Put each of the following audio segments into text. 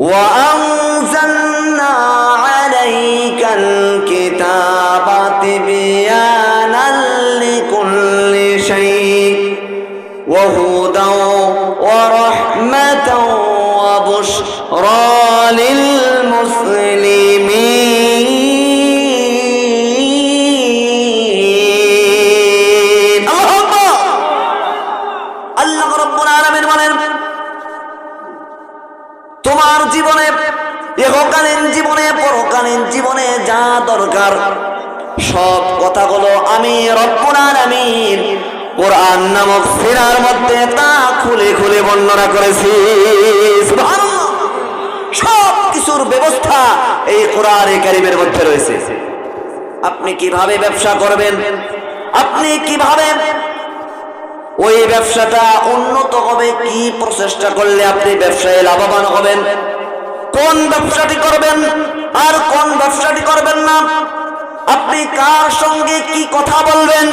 وأنزلنا عليك الكتاب تبيانا لكل شيء وهدى ورحمة وبشرى للمسلمين আল্লাহ রাব্বুল আলামিন বলেন তোমার জীবনে ইহকালীন জীবনে পরকালীন জীবনে যা দরকার সব কথাগুলো আমি রব্বুল আলামিন কোরআন নামক সূরার মধ্যে তা খুলে খুলে বর্ণনা করেছি। সুবহানাল্লাহ। সব কিছুর ব্যবস্থা এই কোরআনে কারীমের মধ্যে রয়েছে। আপনি কিভাবে ব্যবসা করবেন, আপনি কিভাবে ওই ব্যবসাটা উন্নত হবে, কি প্রচেষ্টা করলে আপনি ব্যবসায় লাভবান হবেন, কোন ব্যবসাটি করবেন আর কোন ব্যবসাটি করবেন না, আপনি কার সঙ্গে কি কথা বলবেন,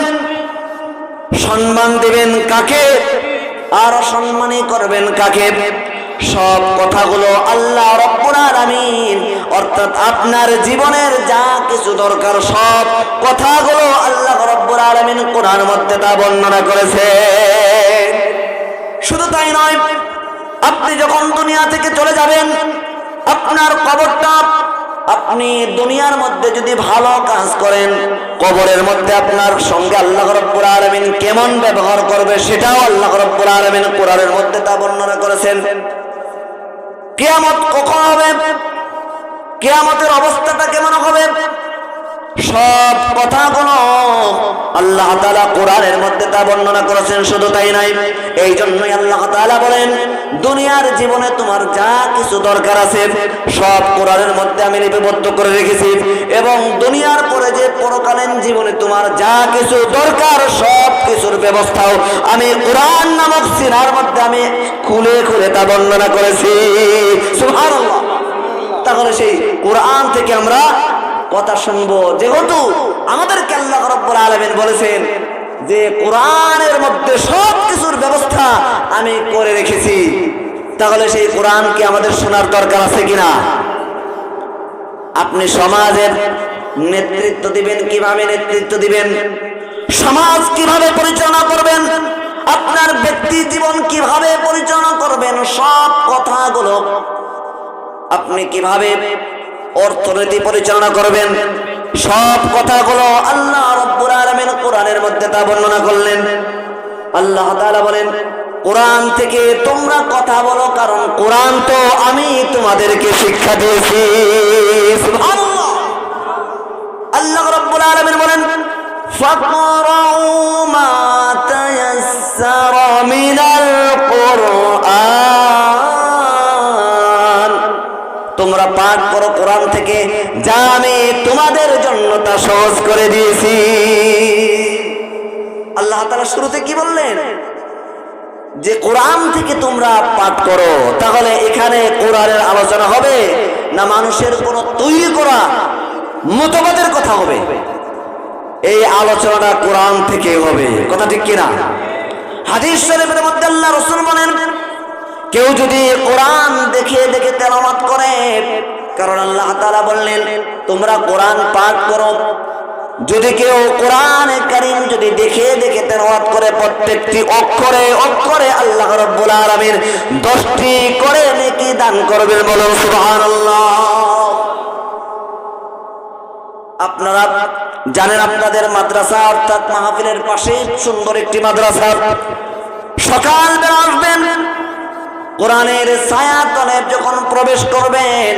সম্মান দিবেন কাকে আর অসম্মানই করবেন কাকে, সব কথাগুলো আল্লাহ রাব্বুল আলামিন অর্থাৎ আপনার জীবনের যা কিছু দরকার সব কথাগুলো আল্লাহ রাব্বুল আলামিন কোরআনের মধ্যে তা বর্ণনা করেছে। শুধু তাই নয়, আপনি যখন দুনিয়া থেকে চলে যাবেন আপনার কবরটা, আপনি দুনিয়ার মধ্যে যদি ভালো কাজ করেন কবরের মধ্যে আপনার সঙ্গে আল্লাহ রাব্বুল আলামিন কেমন ব্যবহার করবে সেটাও আল্লাহ রাব্বুল আলামিন কোরআনের মধ্যে তা বর্ণনা করেছেন। কিয়ামত কখন হবে, কিয়ামতের অবস্থাটা কেমন হবে, সব কথাগুলো আল্লাহ তাআলা কোরআনের মধ্যে তা বর্ণনা করেছেন। শুধু তাই নয়, এই জন্যই আল্লাহ তাআলা বলেন দুনিয়ার জীবনে তোমার যা কিছু দরকার আছে সব কোরআনের মধ্যে আমি লিপিবদ্ধ করে রেখেছি, এবং দুনিয়ার পরে যে পরকালীন জীবনে তোমার যা কিছু দরকার সব কিছুর ব্যবস্থাও আমি কোরআন নামক সূরার মধ্যে আমি খুলে খুলে তা বর্ণনা করেছি। সুবহানাল্লাহ। তাহলে সেই কোরআন থেকে আমরা কথা শুনবো, যেহেতু আমাদেরকে আল্লাহ রাব্বুল আলামিন বলেছেন যে কোরআনের মধ্যে সব কিছুর ব্যবস্থা আমি করে রেখেছি, তাহলে সেই কোরআনকে আমাদের শোনার দরকার আছে কিনা? আপনি সমাজের নেতৃত্ব দিবেন, কিভাবে নেতৃত্ব দিবেন, সমাজ কিভাবে পরিচালনা করবেন, আপনার ব্যক্তি জীবন কিভাবে পরিচালনা করবেন, সব কথাগুলো আপনি কিভাবে অর্থনীতি পরিচালনা করবেন, সব কথাগুলো আল্লাহ রাব্বুল আলামিন কোরআনের মধ্যে তা বর্ণনা করলেন। আল্লাহ তাআলা বলেন কোরআন থেকে তোমরা কথা বলো, কারণ কোরআন তো আমি তোমাদেরকে শিক্ষা দিয়েছি। সুবহানাল্লাহ। আল্লাহ রাব্বুল আলামিন বলেন ফাকরাউ মা তায়াসসারা মিনাল কুরআন, তোমরা পাঠ করো কোরআন থেকে যা আমি তোমাদের জন্য তা সহজ করে দিয়েছি। আল্লাহ তাআলা শুরুতে কি বললেন? যে কোরআন থেকে তোমরা পাঠ করো। তাহলে এখানে কোরআনের আলোচনা হবে না মানুষের কোন তৈরি করা মতবাদের কথা হবে? এই আলোচনাটা কোরআন থেকে হবে, কথা ঠিক কিনা? হাদিস শরীফের মধ্যে আল্লাহ রাসূল বলেন কেউ যদি কোরআন দেখে দেখে তেলাওয়াত করে, কারণ আল্লাহ তাআলা বললেন তোমরা কোরআন পাঠ করো, যদি কেউ কোরআনে কারীম যদি দেখে দেখে তেলাওয়াত করে প্রত্যেকটি অক্ষরে অক্ষরে আল্লাহ রাব্বুল আলামিন 10টি করে নেকি দান করবেন। বলুন সুবহানাল্লাহ। আপনারা জানেন আপনাদের মাদ্রাসা অর্থাৎ মাহফিলের পাশে সুন্দর একটি মাদ্রাসা, সকালবেলা আসবেন, কোরআনের ছায়াতলে যখন প্রবেশ করবেন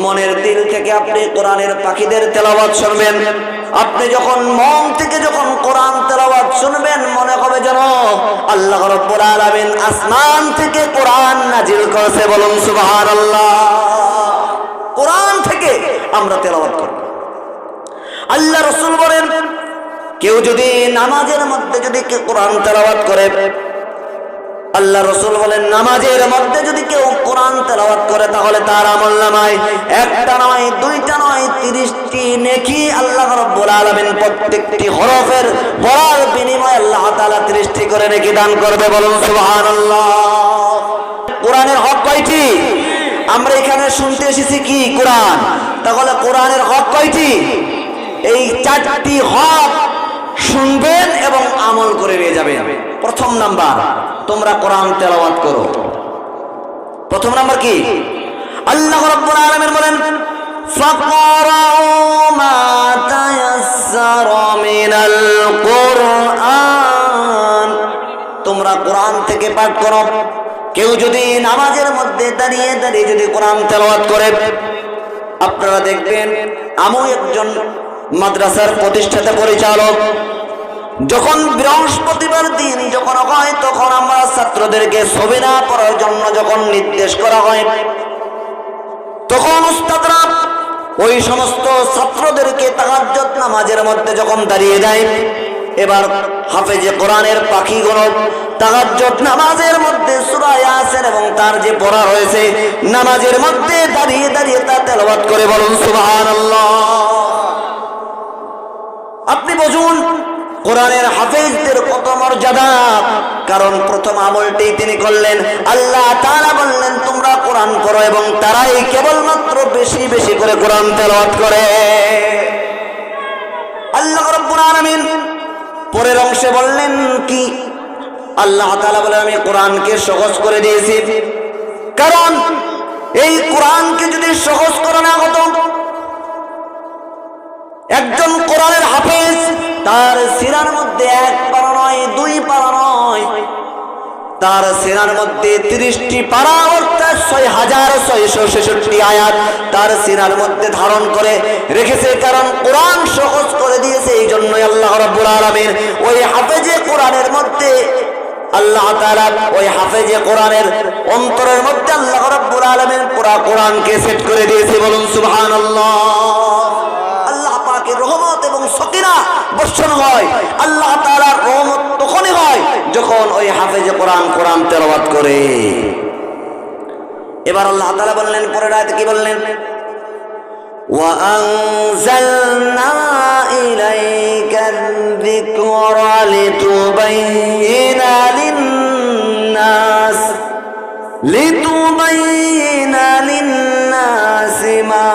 মনের দিল থেকে আপনি কোরআনের পাখিদের তেলাওয়াত শুনবেন। আপনি যখন মন থেকে যখন কোরআন তেলাওয়াত শুনবেন মনে হবে যেন আল্লাহ রাব্বুল আলামিন আসমান থেকে কোরআন নাজিল করেছে। বলুন সুবহানাল্লাহ। কোরআন থেকে আমরা তেলাওয়াত করব। আল্লাহ রাসূল বলেন কেউ যদি নামাজের মধ্যে যদি কোরআন তেলাওয়াত করে, আল্লাহ রাসূল বলেন নামাজের মধ্যে যদি কেউ কোরআন তেলাওয়াত করে তাহলে তার আমলনামায় একটা নয় দুইটা নয় 30টি নেকি আল্লাহ রাব্বুল আলামিন প্রত্যেকটি হরফের পড়ার বিনিময়ে আল্লাহ তাআলা 30টি করে নেকি দান করবে। বলুন সুবহানাল্লাহ। কোরআনের হক কয়টি? আমরা এখানে শুনতে এসেছি কি কোরআন, তাহলে কোরআনের হক কয়টি? এই 4টি হক শুনবেন এবং আমল করে নিয়ে যাবেন। প্রথম নাম্বার, তোমরা কোরআন তেলাওয়াত করো। প্রথম নাম্বার কি? আল্লাহ রাব্বুল আলামিন বলেন ফাকরাউ মা তায়াসসারা মিনাল কুরআন, তোমরা কোরআন থেকে পাঠ করো। কেউ যদি নামাজের মধ্যে দাঁড়িয়ে দাঁড়িয়ে যদি কোরআন তেলাওয়াত করে, আপনারা দেখবেন আমি একজন মাদ্রাসার প্রতিষ্ঠাতা পরিচালক, যখন বৃহস্পতিবার দিন যখন হয় তখন আমরা ছাত্রদেরকে ছবি না পড়ার জন্য যখন নির্দেশ করা হয়, তখন উস্তাদরা ওই সমস্ত ছাত্রদেরকে তাহাজ্জুদ নামাজের মধ্যে যখন দাঁড়িয়ে যায়, এবার হাফেজে কোরআনের পাখিগুলো তাহাজ্জুদ নামাজের মধ্যে সূরা ইয়াসিন এবং তার যে পড়া রয়েছে নামাজের মধ্যে দাঁড়িয়ে দাঁড়িয়ে তা তেলাওয়াত করে, বলুন সুবহানাল্লাহ। আপনি বুঝুন কোরআনের হাফেজদের কত মর্যাদা, কারণ প্রথম আমলটি তিনি করলেন। আল্লাহ তাআলা বললেন তোমরা কোরআন পড়ো, এবং তারাই কেবলমাত্র বেশি বেশি করে কোরআন তেলাওয়াত করে। আল্লাহ রাব্বুল আলামিন পরের অংশে বললেন কি? আল্লাহ তাআলা বলেন আমি কোরআনকে সহজ করে দিয়েছি, কারণ এই কোরআনকে যদি সহজ করা না হতো, একজন কোরআনের হাফেজ তার সিনার মধ্যে 1 পারা নয় 2 পারা নয়, তার সিনার মধ্যে 30টি পারা অর্থাৎ 6666 আয়াত তার সিনার মধ্যে ধারণ করে রেখেছে। কারণ কোরআন সহজ করে দিয়েছে, এই জন্যই আল্লাহ রাব্বুল আলামিন ওই হাফেজে কোরআনের মধ্যে আল্লাহ তাআলা ওই হাফেজে কোরআনের অন্তরের মধ্যে আল্লাহ রাব্বুল আলামিন পুরো কোরআনকে সেট করে দিয়েছে, বলুন সুবহানাল্লাহ। আল্লাহ পাকের রহমত এবং সকিনা বর্ষণ হয়। আল্লাহ তাআলার রহমত তখনই হয় যখন ওই হাফেজে কোরআন কোরআন তেলাওয়াত করে। এবার আল্লাহ তাআলা বললেন, পরের আয়াতে কি বললেন? ওয়া আনজালনা ইলাইকাল যিকরা লিতুবাইয়িনা লিন-নাসি মা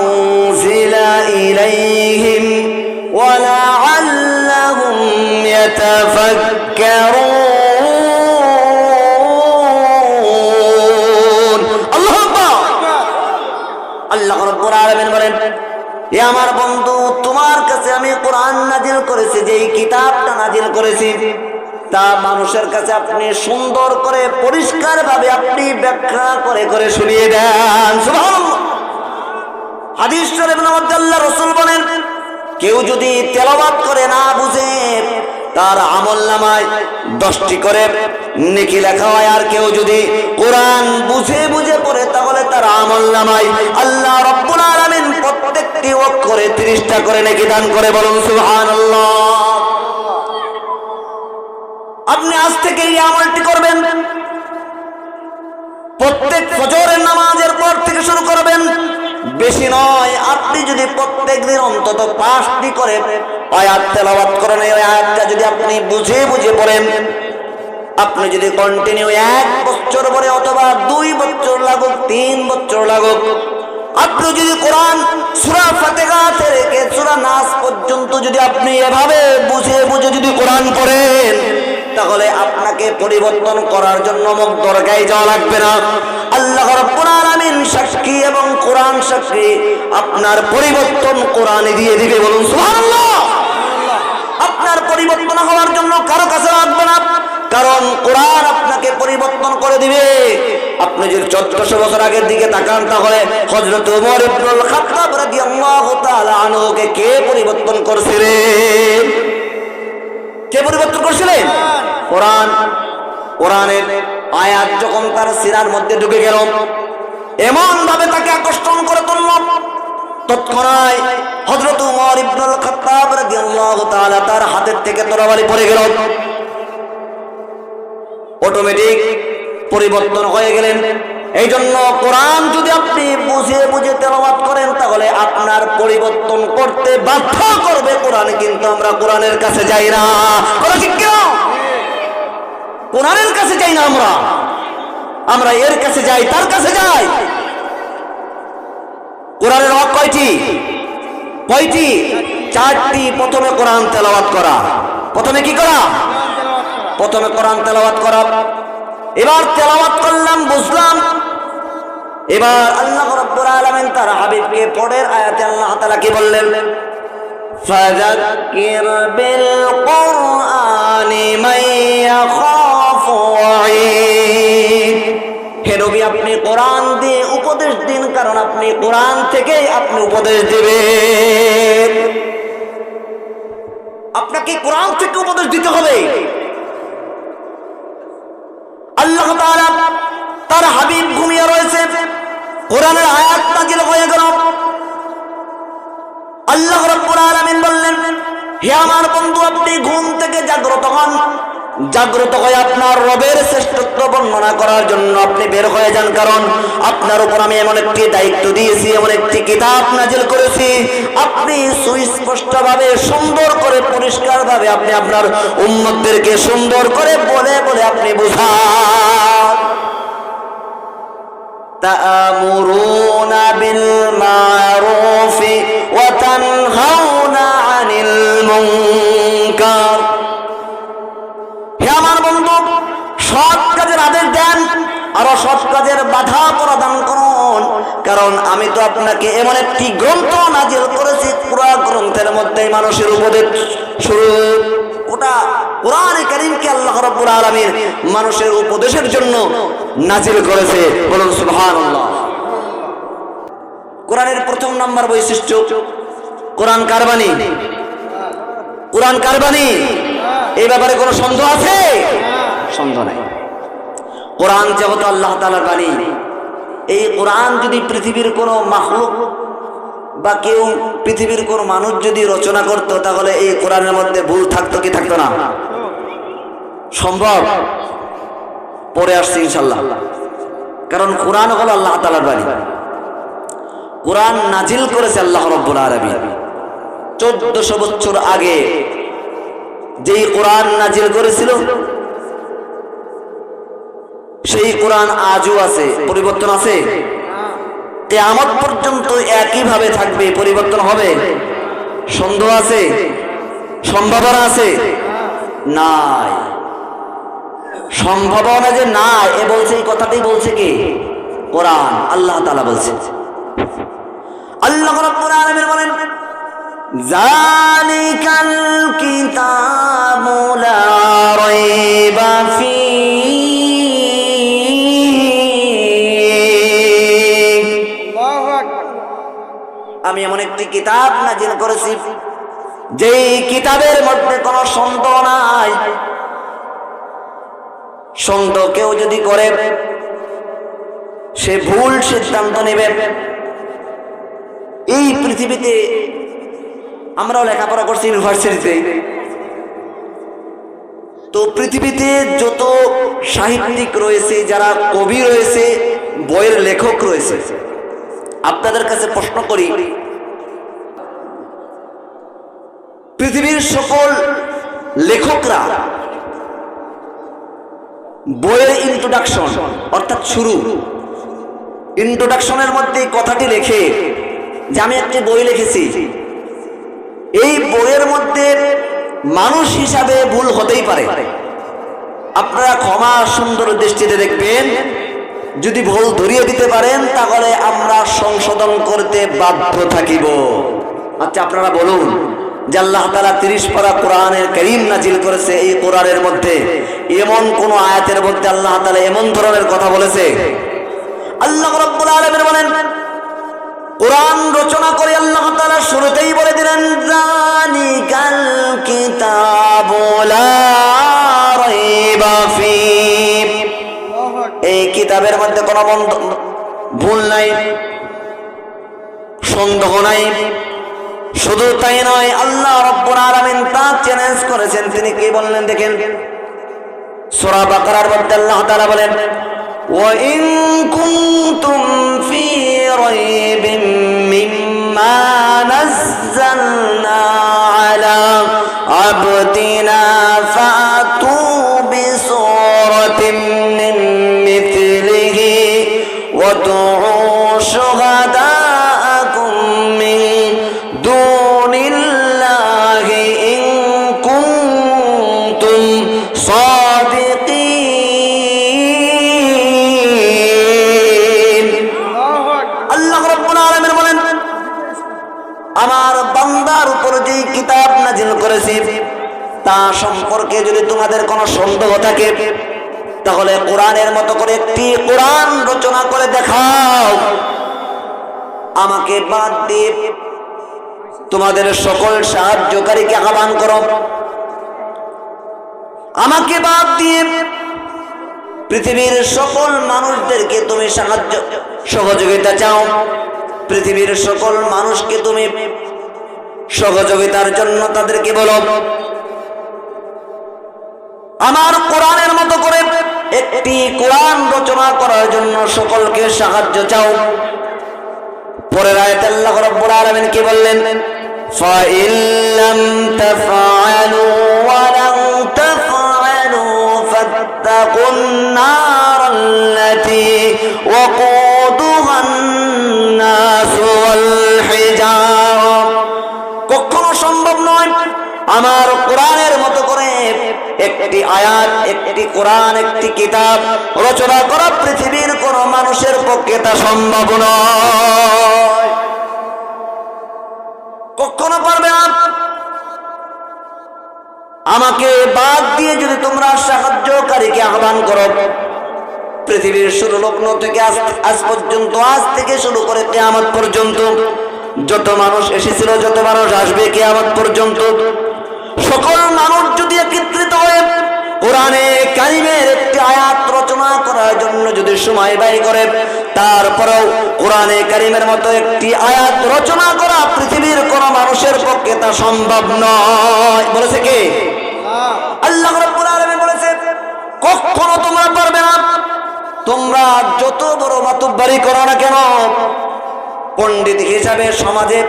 উনজিলা ইলাইহিম ওয়া লাআল্লাহুম ইয়াতাফাক্কারুন। আল্লাহু আকবার। আল্লাহ রাব্বুল আলামিন বলেন, এ আমার বন্ধু, তোমার কাছে আমি কোরআন নাজিল করেছি, যেই কিতাবটা নাজিল করেছি তা মানুষের কাছে আপনি সুন্দর করে পরিষ্কার ভাবে আপনি ব্যাখ্যা করে করে শুনিয়ে দেন। সুবহানাল্লাহ। হাদিস শরীফের মধ্যে আল্লাহ রাসূল বলেন, কেউ যদি তেলাওয়াত করে না বুঝে তার আমলনামায় 10টি করে নেকি লেখা হয়, আর কেউ যদি কোরআন বুঝে বুঝে পড়ে তাহলে তার আমলনামায় আল্লাহ রাব্বুল আলামিন প্রত্যেকটি অক্ষরে 30টা করে নেকি দান করে, বলুন সুবহানাল্লাহ। আপনি আজ থেকে এই আমলটি করবেন, প্রত্যেক ফজরের নামাজের পর থেকে শুরু করবেন, বেশি নয়। আপনি যদি প্রত্যেক দিন অন্তত 5টি করে আয়াত তেলাওয়াত করেন, এই আয়াতটা যদি আপনি বুঝে বুঝে পড়েন, আপনি যদি কন্টিনিউ 1 বছর পরে অথবা 2 বছর লাগুক 3 বছর লাগুক, আপনি যদি কোরআন সূরা ফাতিহা থেকে সূরা নাস পর্যন্ত যদি আপনি এভাবে বুঝে বুঝে যদি কোরআন পড়েন, তাহলে আপনাকে পরিবর্তন করার জন্য দরগায় যাওয়া লাগবে না। আল্লাহ রাব্বুল আলামিন সাক্ষী এবং কোরআন সাক্ষী, আপনার পরিবর্তন কোরআনে দিয়ে দিবে, বলুন সুবহানাল্লাহ। আপনার পরিবর্তন হওয়ার জন্য কারো কাছে লাগবে না, কারণ কোরআন আপনাকে পরিবর্তন করে দিবে। আপনি যদি 1400 বছর আগের দিকে তাকান, তাহলে হযরত ওমর ইবনুল খাত্তাব রাদিয়াল্লাহু তাআলা আনহুকে কে পরিবর্তন করেছিলেন? কে পরিবর্তন করেছিলেন? কোরআন। কোরআনের আয়াত যখন তার সিনার মধ্যে ঢুকে গেল, এমন ভাবে তাকে আকর্ষণ করে তুলল, তৎক্ষণাৎ হযরত ওমর ইবনুল খাত্তাব রাদিয়াল্লাহু তাআলা তার হাতের থেকে তরবারি পড়ে গেল, অটোমেটিক পরিবর্তন হয়ে গেলেন। এই জন্য কোরআন যদি আপনি বুঝে বুঝে তেলাওয়াত করেন, তাহলে আপনার পরিবর্তন করতে বাধ্য করবে কোরআন। কিন্তু আমরা কোরআনের কাছে যাই না, কোরআনের কাছে যাই না, আমরা এর কাছে যাই, তার কাছে যাই। কয়টি? কয়টি? 4টি। প্রথমে কোরআন তেলাওয়াত করা। প্রথমে কি করা? প্রথমে কোরআন তেলাওয়াত করা। এবার তেলাওয়াত করলাম, বুঝলাম। এবার আল্লাহ রাব্বুল আলামিন তার হাবিবকে পরের আয়াতে আল্লাহ তাআলা কি বললেন? ফাযাক্কির বিল কুরআনি মান ইয়াখাফু ওয়াঈদ। হে নবী, আপনি কোরআন দিয়ে উপদেশ দিন, কারণ আপনি কোরআন থেকে আপনি উপদেশ দিবেন। আপনাকে কোরআন থেকে উপদেশ দিতে হবে। আল্লাহ তাআলা তার হাবিব ঘুমিয়ে রয়েছে, কোরআনের আয়াত নাযিল হয়ে গেল। আল্লাহ রাব্বুল আলামিন বললেন, হে আমার বন্ধু, আপনি ঘুম থেকে জাগ্রত হন। জাগ্রত হয়ে আপনার রবের শ্রেষ্ঠত্ব বর্ণনা করার জন্য আপনি বের হয়ে যান, কারণ আপনার উপর আমি এমন একটি দায়িত্ব দিয়েছি, এমন একটি কিতাব নাজিল করেছি। আপনি সুস্পষ্টভাবে, সুন্দর করে, পরিষ্কারভাবে আপনি আপনার উম্মতদেরকে সুন্দর করে বলে বলে আপনি বুঝান। তা'মুরুনা বিল মা'রুফি ওয়া তানহাউনা আনিল মুনকার। হে আমার বন্ধু, সৎ কাজের আদেশ দেন আর অসৎ কাজের বাধা প্রদান করুন, কারণ আমি তো আপনাকে এমন একটি গ্রন্থ নাজিল করেছি, পুরো গ্রন্থের মধ্যে মানুষের উপদেশ শুরু। ওটা কোরআনে কারীমকে আল্লাহ রাব্বুল আলামিন মানুষের উপদেশের জন্য নাজিল করেছে। বলুন সুবহানাল্লাহ। কোরআনের প্রথম নাম্বার বৈশিষ্ট্য, কোরআন কার বাণী? কোরআন কার বাণী? এই ব্যাপারে কোনো সন্দেহ আছে? সন্দেহ নাই। কোরআন যেহেতু আল্লাহ তাআলার বাণী, এই কোরআন যদি পৃথিবীর কোনো মাখলুক বা কেউ, পৃথিবীর কোনো মানুষ যদি রচনা করত, তাহলে এই কোরআনের মধ্যে ভুল থাকতো কি থাকতো না? সম্ভব? পরে আসছে ইনশাআল্লাহ। কারণ কোরআন হলো আল্লাহ তাআলার বাণী। কোরআন নাজিল করেছে আল্লাহ রাব্বুল আলামিন 1400 বছর আগে। যেই কোরআন নাজিল করেছিল সেই কোরআন আজও আছে, পরিবর্তন আছে? কিয়ামত পর্যন্ত একই ভাবে থাকবে, পরিবর্তন হবে? সন্দেহ আছে? সম্ভাবনা আছে? নাই। সম্ভাবনা যে নাই, এ বলছে, এই কথাটাই বলছে কি? কোরআন, আল্লাহ তাআলা বলছে। আল্লাহ রাব্বুল আলামিন বলেন, যালিকাল কিতাবু লা রাইবা ফীহি। আমি এমন একটি কিতাব নাজিল করেছি, যেই কিতাবের মধ্যে কোনো সন্দেহ নাই। সন্দেহ কেউ যদি করে, সে ভুল সিদ্ধান্ত নেবে। এই পৃথিবীতে আমরাও লেখাপড়া করছি ইউনিভার্সিটিতে, তো পৃথিবীতে যত সাহিত্যিক রয়েছে, যারা কবি রয়েছে, বইয়ের লেখক রয়েছে, আপনাদের কাছে প্রশ্ন করি, পৃথিবীর সকল লেখকরা বইয়ের ইন্ট্রোডাকশন অর্থাৎ শুরু, ইন্ট্রোডাকশনের মধ্যে কথাটি লেখে যে আমি একটি বই লিখেছি। এই বইয়ের মধ্যে মানুষ হিসাবে ভুল হতেই পারে, আপনারা ক্ষমা সুন্দর দৃষ্টিতে দেখবেন। যদি ভুল ধরিয়ে দিতে পারেন, তাহলে আমরা সংশোধন করতে বাধ্য থাকিব। আচ্ছা, আপনারা বলুন যে আল্লাহ তাআলা 30 পারা কোরআনের কারীম নাজিল করেছে, এই কোরআনের মধ্যে এমন কোন আয়াতের মধ্যে আল্লাহ তাআলা এমন ধরনের কথা বলেছে? আল্লাহ রাব্বুল আলামিন বলেন, কোরআন রচনা করে আল্লাহ তাআলা শুরুতেই বলে দিলেন, যালিকাল কিতাবু লা রাইবা ফীহি। এই কিতাবের মধ্যে কোনো ভুল নাই, সন্দেহ নাই। শুধু তাই নয়, আল্লাহ রাব্বুল আলামিন তা চ্যালেঞ্জ করেছেন। তিনি কি বললেন দেখেন, সূরা বাকারার মধ্যে আল্লাহ তাআলা বলেন, ওয়া ইন কুনতুম ফি রাইবিন মিম্মা নাযালনা আলা আবদিনা ফাতু বিসূরাতিন মিন মিথলিহি ওয়া দু'উ শুহাদাআকুম আমার বান্দার উপর যেই কিতাব নাজিল করেছি তা সম্পর্কে যদি তোমাদের কোনো সন্দেহ থাকে তাহলে কোরআনের মতো করে একটি কোরআন রচনা করে দেখাও। আমাকে বাদ দিয়ে তোমাদের সকল সাহায্যকারীকে আহ্বান করো। আমাকে বাদ দিয়ে পৃথিবীর সকল মানুষদেরকে তুমি সাহায্য সহযোগিতা চাও। পৃথিবীর সকল মানুষকে তুমি সহযোগিতার জন্য তাদেরকে বলো। আমার কোরআনের মতো করে একটি কোরআন রচনা করার জন্য সকলকে সাহায্য চাও। পরের আয়াতে আল্লাহ রাব্বুল আলামিন কি বললেন? فَإِن لَّمْ تَفْعَلُوا وَلَن تَفْعَلُوا فَاتَّقُوا النَّارَ الَّتِي وَقُودُهَا النَّاسُ وَالْحِجَارَةُ। কখনো সম্ভব নয় আমার কোরআনের মতো করে একটি আয়াত, একটি কোরআন, একটি কিতাব রচনা করা পৃথিবীর কোন মানুষের পক্ষে তা সম্ভব নয়, কখনো পারবে না। আমাকে বাদ দিয়ে যদি তোমরা সাহায্যকারীকে আহ্বান করো, পৃথিবীর শুরু লগ্ন থেকে আজ পর্যন্ত, আজ থেকে শুরু করে কিয়ামত পর্যন্ত যত মানুষ এসেছিল, যত মানুষ আসবে কিয়ামত পর্যন্ত, সকল মানুষ যদি একত্রিত হয়ে কোরআনে কারিমের একটি আয়াত রচনা করার জন্য যদি সময় ব্যয় করে, তারপরেও কোরআনে কারিমের মতো একটি আয়াত রচনা করা পৃথিবীর কোন মানুষের পক্ষে তা সম্ভব নয়। বলেছে কে? আল্লাহ রাব্বুল আলামিন বলেছে কখনো তোমরা পারবে না। তোমরা যত বড় মাতুব্বারি করো না কেন, পণ্ডিত হিসাবে সমাজে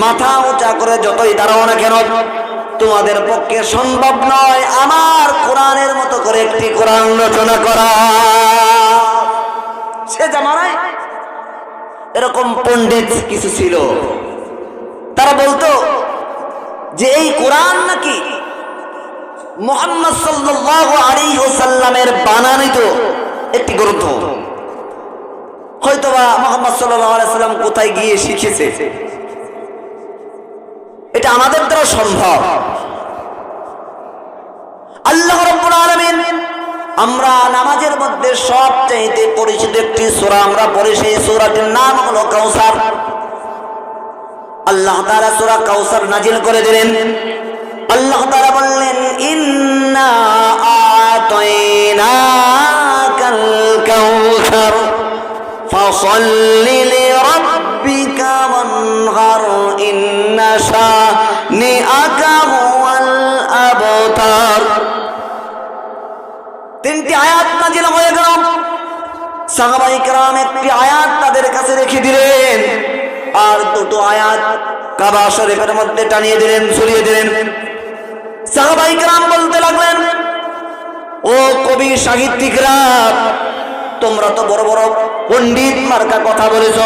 মাথা উঁচা করে যতই দাঁড়াও না কেন, তোমাদের পক্ষে সম্ভব নয় আমার কোরআনের মতো করে একটি কোরআন রচনা করা। সে জামানায় এরকম পণ্ডিত কিছু ছিল, তারা বলতো যে এই কোরআন নাকি মুহাম্মদ সাল্লাল্লাহু আলাইহি ওয়াসাল্লামের বানানিত একটি গ্রন্থ। হয়তোবা মুহাম্মদ সাল্লাল্লাহু আলাইহি ওয়াসাল্লাম কোথায় গিয়ে শিখেছে, এটা আমাদের দ্বারা সম্ভব। আল্লাহ রাব্বুল আলামিন, আমরা নামাজের মধ্যে সবচেয়ে পরিচিত একটি সূরা আমরা পড়ি, সেই সূরাটির নাম হলো কাউসার। আল্লাহ তাআলা সূরা কাউসার নাজিল করে দিলেন। আল্লাহ তাআলা বললেন, ইন্না আতাইনাকাল কাউসার ফাসাল্লি লিরাব্বিকা ওয়ানহার ইন্না শানিআকা হুয়াল আবতার। তিনটি আয়াত নাজিল হয়ে গেল। সাহাবায়ে কেরাম একটি আয়াত তাদের কাছে রেখে দিলেন, আর দুটো আয়াত কাবা শরীফের মধ্যে টানিয়ে দিলেন, ঝুলিয়ে দিলেন। সাহাবায়ে কেরাম বলতে লাগলেন, ও কবি সাহিত্যিকরা, তোমরা তো বড় বড় পণ্ডিত মার্কা কথা বলেছ,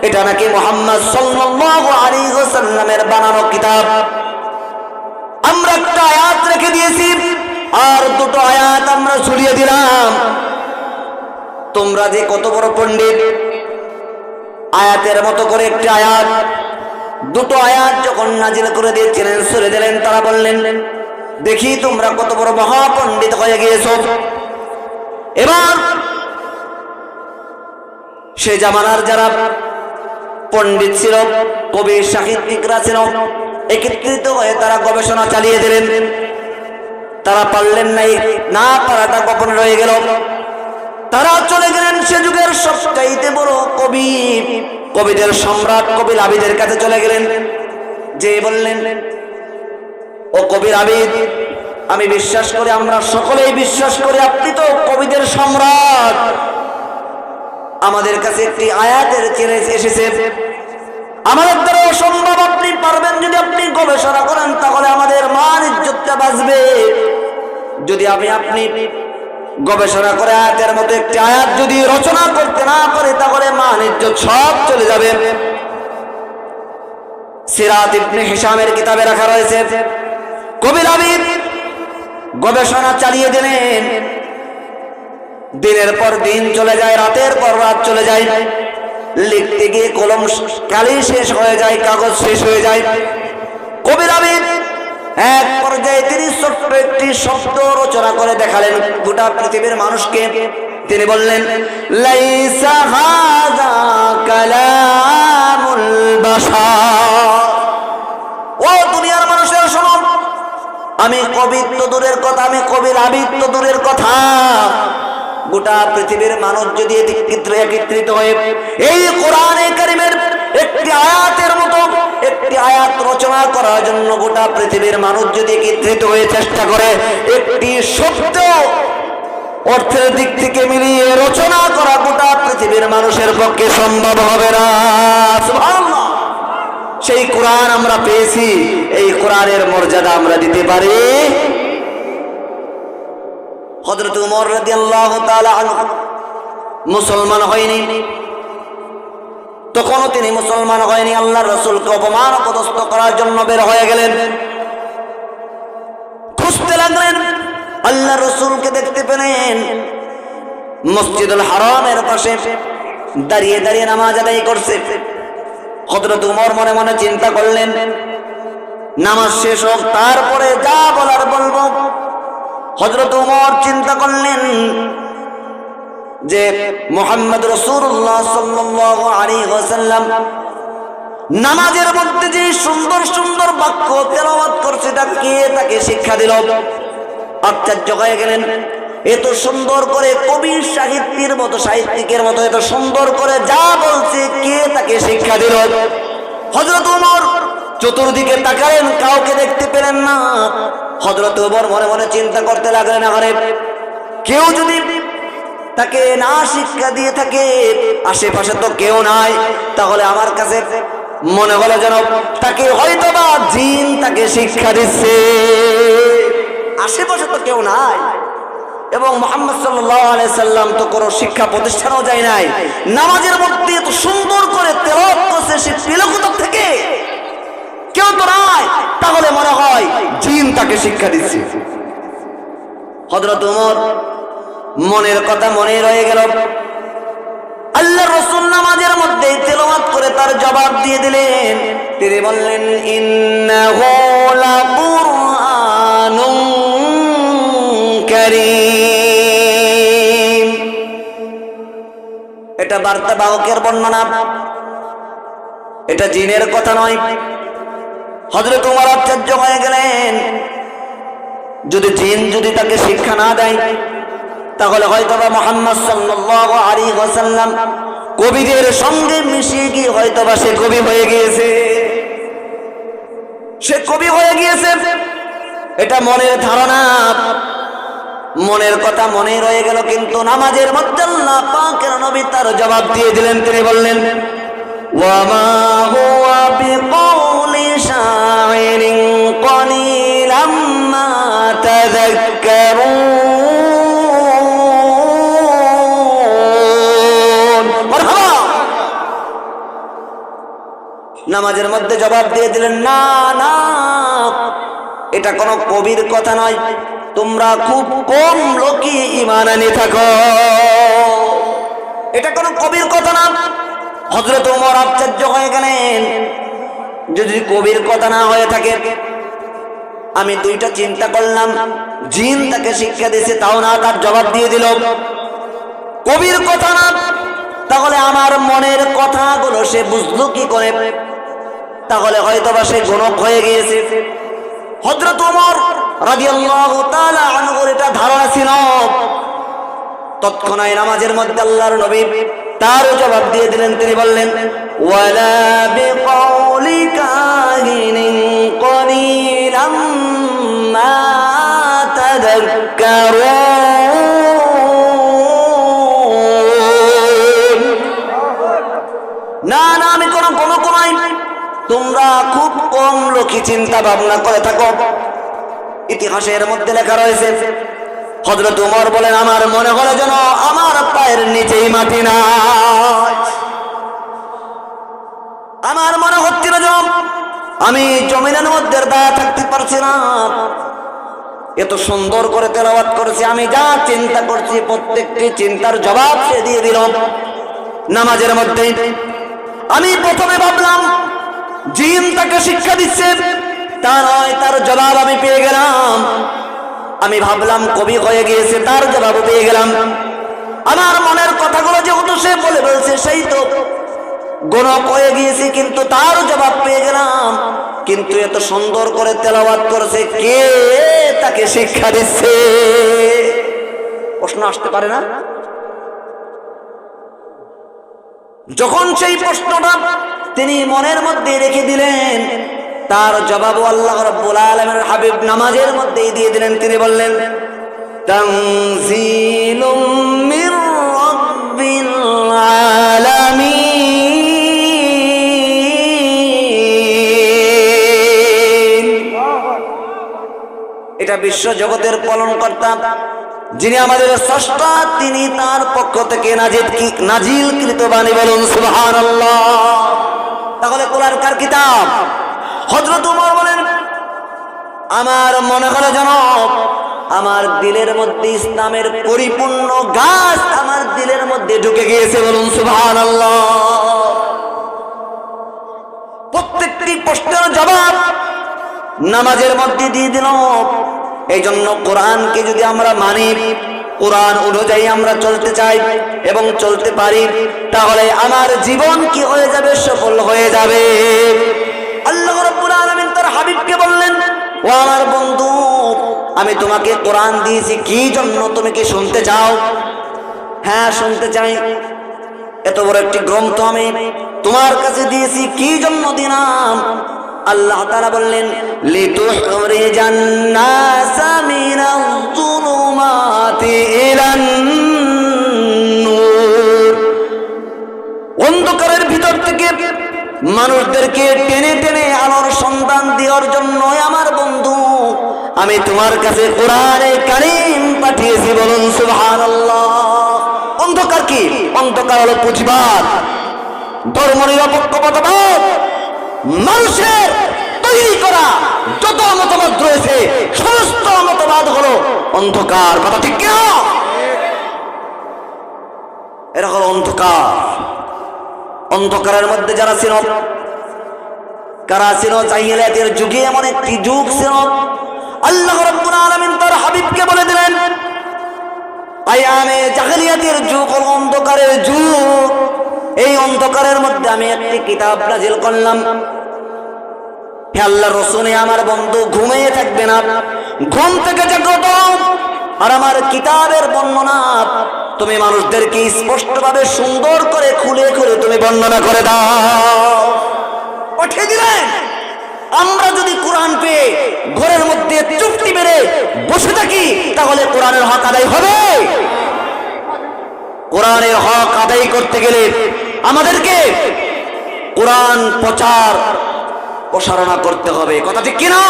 এটা নাকি মুহাম্মদ সাল্লাল্লাহু আলাইহি ওয়াসাল্লামের বানানো কিতাব। আমরা একটা আয়াত রেখে দিয়েছি আর দুটো আয়াত আমরা ঝুলিয়ে দিলাম। তোমরা যে কত বড় পণ্ডিত, আয়াতের মতো করে একটি আয়াত, দুটো আয়াত যখন নাজিল করে দিয়েছিলেন, সরে দিলেন, তারা বললেন, দেখি তোমরা কত বড় মহাপণ্ডিত হয়ে গিয়েছো। এবার সে জামানার যারা পণ্ডিত ছিল, কবি সাহিত্যিকরা ছিল, একত্রিত হয়ে তারা গবেষণা চালিয়ে দিলেন। তারা পারলেন নাই, না পারাটা গোপন রয়ে গেল। তারা চলে গেলেন সে যুগের সবচাইতে বড় কবি, কবিদের সম্রাট কবির আবিদের কাছে চলে গেলেন, যে বললেন, ও কবির আবিদ, আমি বিশ্বাস করি, আমরা সকলেই বিশ্বাস করি আপনি তো কবিদের সম্রাট। আমাদের কাছে একটি আয়াতের চ্যালেঞ্জ এসেছে, আমাদের দ্বারা অসম্ভব, আপনি পারবেন যদি আপনি গবেষণা করেন, তাহলে আমাদের মান ইজ্জতটা বাঁচবে। যদি আপনি গবেষণা করে আয়াতের মতো একটি আয়াত যদি রচনা করতে না পারে, তাহলে মান ইজ্জত সব চলে যাবে। সিরাত ইবনে হিশামের কিতাবে রাখা রয়েছে, কবির আবিদ গবেষণা চালিয়ে দিলেন। দিনের পর দিন চলে যায়, রাতের পর রাত চলে যায়, লিখতে গিয়ে কলম কালি শেষ হয়ে যায়, কাগজ শেষ হয়ে যায়। কবির আবিদ এক পর্যায়ে তিনি ছোট্ট একটি শব্দ রচনা করে দেখালেন গোটা পৃথিবীর মানুষকে। তিনি বললেন, লাইসা হাযা কালামুল বাশার। ও দুনিয়ার মানুষের শোনো, আমি কবির তো দূরের কথা, আমি কবির আবিদ তো দূরের কথা, গোটা পৃথিবীর মানুষ যদি একত্রিত হয়ে এই কোরআনে কারীমের একটি আয়াতের মতো একটি আয়াত রচনা করার জন্য গোটা পৃথিবীর মানুষ যদি একত্রিত হয়ে চেষ্টা করে, একটি শব্দ অর্থের দিক থেকে মিলিয়ে রচনা করা গোটা পৃথিবীর মানুষের পক্ষে সম্ভব হবে না। সুবহানাল্লাহ। সেই কোরআন আমরা পেয়েছি, এই কোরআনের মর্যাদা আমরা দিতে পারি। হযরত ওমর রাদিয়াল্লাহু তাআলা আনহু মুসলমান হয়নি, তখনও তিনি মুসলমান হয়নি, আল্লাহর রাসূলকে অপমান অপদস্থ করার জন্য বের হয়ে গেলেন। খুঁজতে লাগলেন, আল্লাহর রাসূলকে দেখতে পেলেন মসজিদুল হারামের পাশে দাঁড়িয়ে দাঁড়িয়ে নামাজ আদায় করছে। হযরত ওমর মনে মনে চিন্তা করলেন, নামাজ শেষ হোক, তারপরে যা বলার বলবো। হযরত ওমর চিন্তা করলেন যে মুহাম্মদ রাসূলুল্লাহ সাল্লাল্লাহু আলাইহি ওয়াসাল্লাম নামাজের মধ্যে যে সুন্দর সুন্দর বাক্য তেলাওয়াত করছে, এটা কে তাকে শিক্ষা দিল? আশ্চর্য হয়ে গেলেন, এত সুন্দর করে কবি সাহিত্যের মতো সাহিত্যিকের মতো এত সুন্দর করে যা বলছে, কে তাকে শিক্ষা দিল? হযরত ওমর চতুর্দিকে তাকালেন, কাউকে দেখতে পেলেন না। হযরত ওমর মনে মনে চিন্তা করতে লাগলেন, আরে কেউ যদি তাকে না শিক্ষা দিয়ে থাকে, আশেপাশে তো কেউ নাই, তাহলে আমার কাছে মনে হলো যেন তাকে হয়তোবা জিন তাকে শিক্ষা দিচ্ছে, আশেপাশে তো কেউ নাই। এবং মুহাম্মদ সাল্লাল্লাহু আলাইহি সাল্লাম তো কোনো শিক্ষা প্রতিষ্ঠানও যায় নাই, নামাজের মধ্যে এত সুন্দর করে তেলাওয়াত করছে, সে পেল কোথা থেকে? কেউ তো নাই, তাহলে মনে হয় জিন তাকে শিক্ষা দিচ্ছে। হযরত ওমর মনের কথা মনে রয়ে গেল। আল্লাহর রাসূল নামাজের মধ্যে তেলাওয়াত করে তার জবাব দিয়ে দিলেন। তিনি বললেন, ইন্নাহু লাকুরআনুন কারীম। এটা বার্তা বাহকের বর্ণনা, এটা জিনের কথা নয়। হযরত ওমর আশ্চর্য হয়ে গেলেন, যদি জিন যদি তাকে শিক্ষা না দেয়, তাহলে হয়তোবা মুহাম্মদ সাল্লাল্লাহু আলাইহি ওয়াসাল্লাম কবিদের সঙ্গে মিশে গিয়ে হয়তোবা সে কবি হয়ে গিয়েছে, সে কবি হয়ে গিয়েছে। এটা মনের ধারণা, মনের কথা মনে রয়ে গেল। কিন্তু নামাজের মধ্যে আল্লাহ পাকের নবী তার জবাব দিয়ে দিলেন। তিনি বললেন, ওয়া মা হুয়া বিকাউলি শাইরিন কলিলাম মা তাযাক্কারুন। মারহাবা। নামাজের মধ্যে জবাব দিয়ে দিলেন, না না, এটা কোনো কবির কথা নয়, তোমরা খুব কম লোকই ঈমান আনি থাকো, এটা কোনো কবির কথা না। হযরত ওমর আশ্চর্য হয়ে গেলেন, যদি কবির কথা না হয়ে থাকে, আমি দুইটা চিন্তা করলাম, জিন তাকে শিক্ষা দিয়েছে তাও না, তার জবাব দিয়ে দিল কবির কথা না, তাহলে আমার মনের কথাগুলো সে বুঝলো কি করে? তাহলে হয়তোবা সে গণক হয়ে গিয়েছে। হযরত ওমর রাদিয়াল্লাহু তাআলা আনহুর এটা ধারণা ছিল। তৎক্ষণাৎ নামাজের মধ্যে আল্লাহর নবী তার জবাব দিয়ে দিলেন। তিনি বললেন, ওয়ালা বিকাউলি কাহিনিন কলিলাম মা তাযাক্কারুন। না না, আমি কোনো গণক নই, তোমরা খুব কম লোকই চিন্তা ভাবনা করে থাকো। ইতিহাসের মধ্যে লেখা রয়েছে, হযরত ওমর বলেন, আমার মনে হলো যেন আমার পায়ের নিচেই মাটি নাই, আমার মনে হচ্ছিল যেন আমি জমিনের মধ্যে দাঁড়িয়ে থাকতে পারছি না। এত সুন্দর করে তেলাওয়াত করেছি, আমি যা চিন্তা করছি প্রত্যেকটি চিন্তার জবাব সে দিয়ে দিল। নামাজের মধ্যে। আমি প্রথমে ভাবলাম জিন তাকে শিক্ষা দিচ্ছে, তা নয়, তার জবাব আমি পেয়ে গেলাম। আমি ভাবলাম কবি হয়ে গিয়েছে, তার জবাব পেয়ে গেলাম। আমার মনের কথাগুলো যেহেতু সে বলে বলছে, সেই তো গণক হয়ে গিয়েছি, কিন্তু তার জবাব পেয়ে গেলাম। কিন্তু এত সুন্দর করে তেলাওয়াত করেছে, কে তাকে শিক্ষা দিচ্ছে? প্রশ্ন আসতে পারে না? যখন সেই প্রশ্নটা তিনি মনের মধ্যে রেখে দিলেন, তার জবাব আল্লাহ রাব্বুল আলামিনের হাবিব নামাজের মধ্যেই দিয়ে দিলেন। তিনি বললেন, তানজিলুম মির রাব্বিল আলামিন। এটা বিশ্ব জগতের পালনকর্তা, যিনি আমাদের স্রষ্টা, তিনি তার পক্ষ থেকে নাজিলকৃত বাণী। বলুন সুবহানাল্লাহ। তাহলে কোরআন কার কিতাব? হযরত ওমর বলেন, আমার মনে হলো যেন আমার দিলের মধ্যে ইসলামের পরিপূর্ণ গাছ আমার দিলের মধ্যে ঢুকে গিয়েছে। বলুন সুবহানাল্লাহ। প্রত্যেকটি প্রশ্নের জবাব নামাজের মধ্যে দিয়ে দিল। এই জন্য কোরআনকে যদি আমরা মানি, কোরআন অনুযায়ী আমরা চলতে চাই এবং চলতে পারি, তাহলে আমার জীবন কি হয়ে যাবে? সফল হয়ে যাবে। আল্লাহ রাব্বুল আলামিন তার হাবিবকে বললেন, ও আমার বন্ধু, আমি তোমাকে কোরআন দিয়েছি কি জন্য? তুমি কি শুনতে চাও? হ্যাঁ, শুনতে চাই। এত বড় একটি গ্রন্থ আমি তোমার কাছে দিয়েছি, কি জন্য দিলাম? আল্লাহ তাআলা বললেন, লিতুখরিজান নাসা মিনাজ যুলুমাতি ইলান নূর। অন্ধকারের ভিতর থেকে মানুষদেরকে টেনে টেনে আলোর সন্ধান দেওয়ার জন্য আমার বন্ধু আমি তোমার কাছে কোরআনে কারীম পাঠিয়েছি। বলুন সুবহানাল্লাহ। অন্ধকার কি? অন্ধকার হলো পুঁজিবাদ, ধর্মনিরপেক্ষতাবাদ, মানুষের তৈরি করা যত মতবাদ রয়েছে সমস্ত মতবাদ হলো অন্ধকার। কথা ঠিক কিনা? এরা হলো অন্ধকার। অন্ধকারের মধ্যে যারা ছিল, কারা ছিল? জাহিলিয়াতের যুগে এমন একটি যুগ ছিল, আল্লাহ রাব্বুল আলামিন তার হাবিবকে বলে দিলেন, আয়ামে জাহিলিয়াতের যুগ হলো অন্ধকারের যুগ। এই অন্ধকারের মধ্যে আমি একটি কিতাব নাজিল করলাম। হে আল্লাহর রাসূল, আমার বন্ধু ঘুমিয়ে থাকবে না, ঘুম থেকে জাগ্রত আর আমার কিতাবের বর্ণনা তুমি মানুষদেরকে স্পষ্টভাবে সুন্দর করে খুলে খুলে তুমি বর্ণনা করে দাও। পাঠিয়ে দিলেন। আমরা যদি কোরআন পেয়ে ঘরের মধ্যে চুপটি মেরে বসে থাকি, তাহলে কোরআনের হক আদায় হবে? কোরআনের হক আদায় করতে গেলে আমাদেরকে কোরআন প্রচারণা করতে হবে। কথা ঠিক কিনা?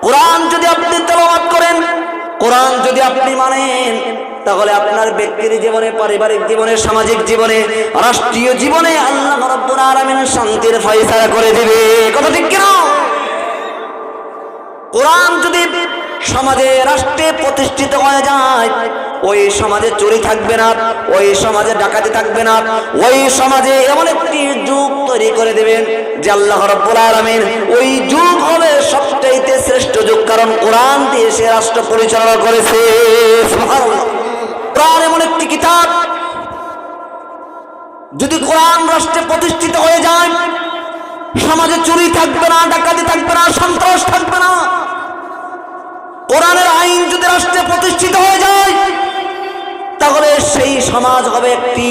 কোরআন যদি আপনি তেলাওয়াত করেন, কোরআন যদি আপনি মানেন, তাহলে আপনার ব্যক্তির জীবনে, পারিবারিক জীবনে, সামাজিক জীবনে, রাষ্ট্রীয় জীবনে আল্লাহ রাব্বুল আলামিন শান্তির ফয়সালা করে দিবে। কথা ঠিক কিনা? কোরআন যদি সমাজে, রাষ্ট্রে প্রতিষ্ঠিত হয়ে যায়, ওই সমাজে চুরি থাকবে না, ওই সমাজে ডাকাতি থাকবে না, ওই সমাজে এমন একটি যুগ তৈরি করে দেবেন যে আল্লাহ রাব্বুল আলামিন ওই যুগ হবে সবচাইতে শ্রেষ্ঠ যুগ, কারণ কোরআন দিয়ে সে রাষ্ট্র পরিচালনা করেছে। সুবহানাল্লাহ। কোরআন এমন একটি কিতাব, যদি কোরআন রাষ্ট্রে প্রতিষ্ঠিত হয়ে যায়, সমাজে চুরি থাকবে না, ডাকাতি থাকবে না, সন্ত্রাস থাকবে না। কোরআনের আইন যদি রাষ্ট্রে প্রতিষ্ঠিত হয়ে যায়, তাহলে সেই সমাজ হবে একটি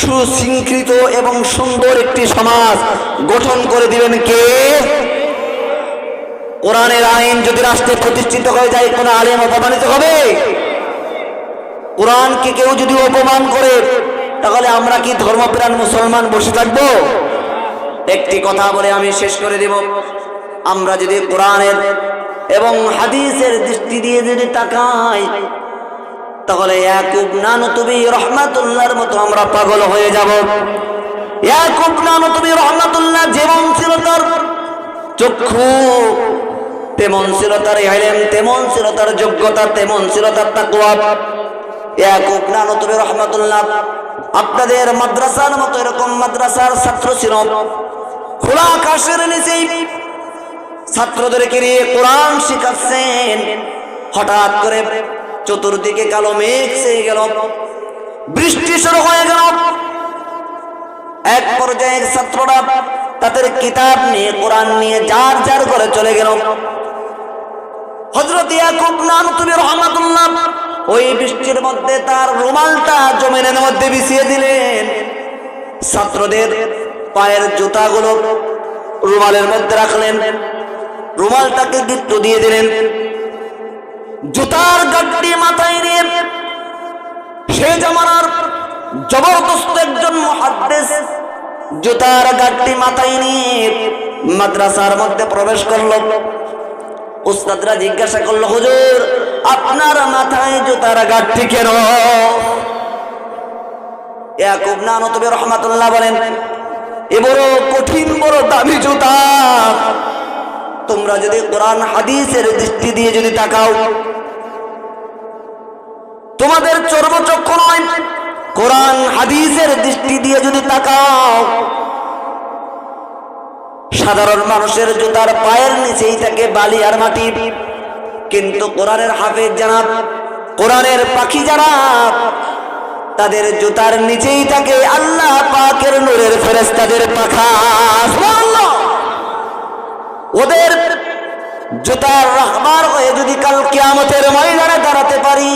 সুশৃঙ্খলিত এবং সুন্দর একটি সমাজ গঠন করে দিবেন কে? কোরআনের আইন যদি রাষ্ট্রে প্রতিষ্ঠিত হয়ে যায়, কোন আলেম অপমানিত হবে? কোরআনকে কেউ যদি অপমান করে, তাহলে আমরা কি ধর্মপ্রাণ মুসলমান বসে থাকবো? একটি কথা বলে আমি শেষ করে দেব। আমরা যদি কোরআনের এবং হাদিসের দৃষ্টি দিয়ে যদি তাকাই, তাহলে ইয়াকুব নানতুবি রহমাতুল্লাহর মতো আমরা পাগল হয়ে যাব। ইয়াকুব নানতুবি রহমাতুল্লাহ যেমন ছিল তার চক্ষু, তেমন ছিল তার ইলম, তেমন ছিল তার যোগ্যতা, তেমন ছিল তার তাকওয়া। ইয়াকুব নানতুবি রহমাতুল্লাহ আপনাদের মাদ্রাসার মতো এরকম মাদ্রাসার ছাত্র ছিল, খোলা আকাশের নিচেই ছাত্রদেরকে নিয়ে কোরআন শিখাচ্ছেন। হঠাৎ করে চতুর্দিকে কালো মেঘ ছেয়ে গেল, বৃষ্টি শুরু হয়ে গেল। এক পর্যায়ে ছাত্ররা তাদের কিতাব নিয়ে কোরআন নিয়ে যার যার করে চলে গেল। হযরত ইয়াকুব নানতুবি রাহমাতুল্লাহ ওই বৃষ্টির মধ্যে তার রুমালটা জমিনের মধ্যে বিছিয়ে দিলেন। ছাত্রদের পায়ের জুতাগুলো রুমালের মধ্যে রাখলেন, রুমালটাকে গিট্টু দিয়ে দিলেন। জুতার গাঁটটি মাথায় নিয়ে সে জামানার জবরদস্ত একজন মুহাদ্দিস জুতার গাঁটটি মাথায় নিয়ে মাদ্রাসার মধ্যে প্রবেশ করলো। উস্তাদরা জিজ্ঞাসা করলো, হুজুর আপনার মাথায় জুতার গাঁটটি কেন? ইয়াকুব নানতুবি রাহমাতুল্লাহ বলেন, এ বড় কঠিন বড় দামি জুতা। তোমরা যদি কোরআন হাদিসের দৃষ্টি দিয়ে যদি তাকাও, তোমাদের চর্মচক্ষু নয়, কোরআন হাদিসের দৃষ্টি দিয়ে যদি তাকাও, সাধারণ মানুষের জুতার পায়ের নিচেই থাকে বালি আর মাটি, কিন্তু কোরআনের হাফেজ যারা, কোরআনের পাখি যারা, তাদের জুতার নিচেই থাকে আল্লাহ পাকের নূরের ফেরেশতাদের পাখা। সুবহানাল্লাহ। ওদের জুতার রাহবার হয়ে যদি কাল কিয়ামতের ময়দানে দাঁড়াতে পারি,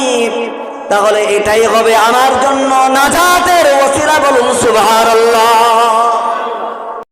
তাহলে এটাই হবে আমার জন্য নাজাতের ওসিলা। বলুন সুবহানাল্লাহ।